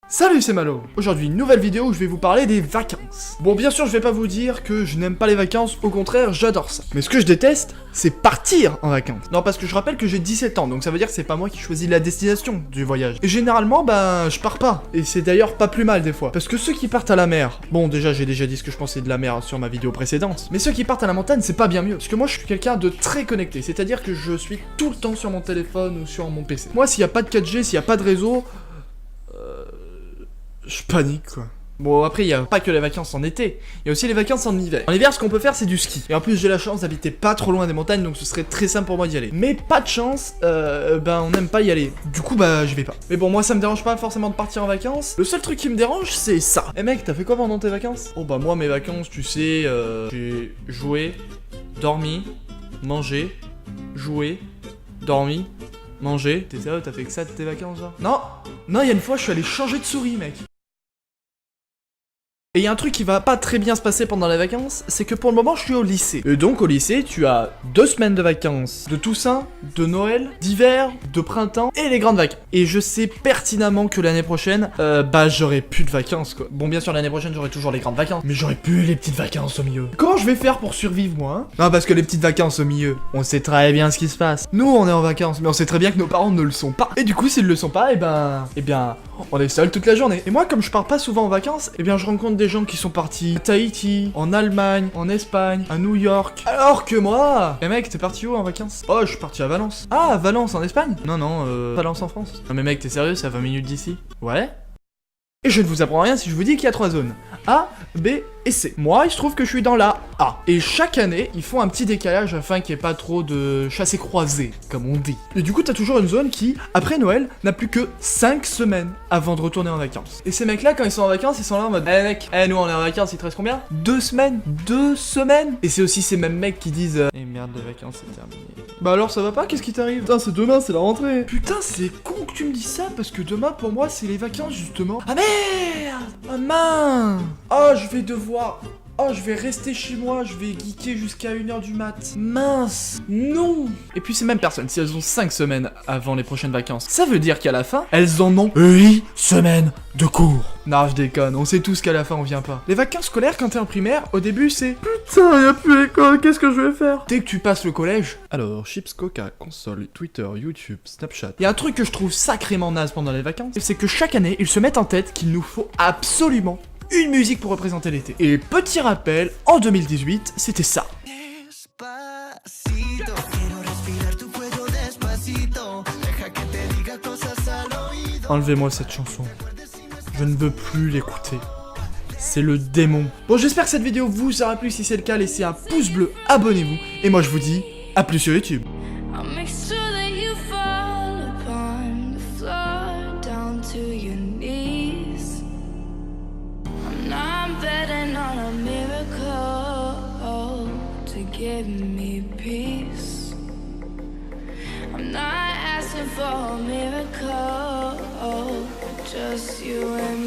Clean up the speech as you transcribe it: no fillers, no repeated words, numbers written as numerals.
Salut, c'est Malo. Aujourd'hui, une nouvelle vidéo où je vais vous parler des vacances. Bon, bien sûr, je vais pas vous dire que je n'aime pas les vacances, au contraire, j'adore ça. Mais ce que je déteste, c'est partir en vacances. Non, parce que je rappelle que j'ai 17 ans, donc ça veut dire que c'est pas moi qui choisis la destination du voyage. Et généralement, je pars pas. Et c'est d'ailleurs pas plus mal des fois. Parce que ceux qui partent à la mer, bon, déjà, j'ai déjà dit ce que je pensais de la mer sur ma vidéo précédente. Mais ceux qui partent à la montagne, c'est pas bien mieux. Parce que moi, je suis quelqu'un de très connecté. C'est-à-dire que je suis tout le temps sur mon téléphone ou sur mon PC. Moi, s'il y a pas de 4G, s'il y a pas de réseau... je panique quoi. Bon après il y a pas que les vacances en été, il y a aussi les vacances en hiver. En hiver ce qu'on peut faire c'est du ski. Et en plus j'ai la chance d'habiter pas trop loin des montagnes donc ce serait très simple pour moi d'y aller. Mais pas de chance, on n'aime pas y aller. Du coup j'y vais pas. Mais bon moi ça me dérange pas forcément de partir en vacances. Le seul truc qui me dérange c'est ça. Eh mec t'as fait quoi pendant tes vacances? Oh moi mes vacances tu sais, j'ai joué, dormi, mangé, joué, dormi, manger. T'es sérieux t'as fait que ça de tes vacances genre? Non il y a une fois je suis allé changer de souris mec. Et il y a un truc qui va pas très bien se passer pendant les vacances, c'est que pour le moment je suis au lycée. Et donc au lycée tu as 2 semaines de vacances, de Toussaint, de Noël, d'hiver, de printemps et les grandes vacances. Et je sais pertinemment que l'année prochaine, j'aurai plus de vacances quoi. Bon bien sûr l'année prochaine j'aurai toujours les grandes vacances, mais j'aurai plus les petites vacances au milieu. Comment je vais faire pour survivre moi hein? Non parce que les petites vacances au milieu, on sait très bien ce qui se passe. Nous on est en vacances, mais on sait très bien que nos parents ne le sont pas. Et du coup s'ils le sont pas, on est seul toute la journée. Et moi comme je pars pas souvent en vacances, je rencontre des gens qui sont partis à Tahiti, en Allemagne, en Espagne, à New York. Alors que moi... Eh mec, t'es parti où en vacances? Oh, je suis parti à Valence. Ah, Valence en Espagne? Non, Valence en France. Non mais mec, t'es sérieux, c'est à 20 minutes d'ici? Ouais. Et je ne vous apprends rien si je vous dis qu'il y a 3 zones. A, B et C. Moi, il se trouve que je suis dans la A. Et chaque année, ils font un petit décalage afin qu'il n'y ait pas trop de chassés-croisés, comme on dit. Et du coup, t'as toujours une zone qui, après Noël, n'a plus que 5 semaines avant de retourner en vacances. Et ces mecs-là, quand ils sont en vacances, ils sont là en mode « Eh mec, nous on est en vacances, il te reste combien? 2 semaines? 2 semaines ?» Et c'est aussi ces mêmes mecs qui disent « Eh merde, les vacances, c'est terminé. » Bah alors, ça va pas? Qu'est-ce qui t'arrive? Putain, c'est demain, c'est la rentrée. Putain, c'est con que tu me dis ça, parce que demain, pour moi, c'est les vacances, justement. Ah merde! Ah mince! Oh, je vais rester chez moi, je vais geeker jusqu'à 1h du mat. Mince! Non! Et puis ces mêmes personnes, si elles ont 5 semaines avant les prochaines vacances, ça veut dire qu'à la fin, elles en ont 8 semaines de cours. Non, je déconne, on sait tous qu'à la fin on vient pas. Les vacances scolaires quand t'es en primaire, au début c'est putain, y'a plus l'école, qu'est-ce que je vais faire? Dès que tu passes le collège, alors chips, coca, console, Twitter, YouTube, Snapchat. Y a un truc que je trouve sacrément naze pendant les vacances, c'est que chaque année, ils se mettent en tête qu'il nous faut absolument une musique pour représenter l'été. Et petit rappel, en 2018, c'était ça. Enlevez-moi cette chanson. Je ne veux plus l'écouter. C'est le démon. Bon, j'espère que cette vidéo vous aura plu. Si c'est le cas, laissez un pouce bleu, abonnez-vous. Et moi, je vous dis à plus sur YouTube. Give me peace. I'm not asking for a miracle, just you and me.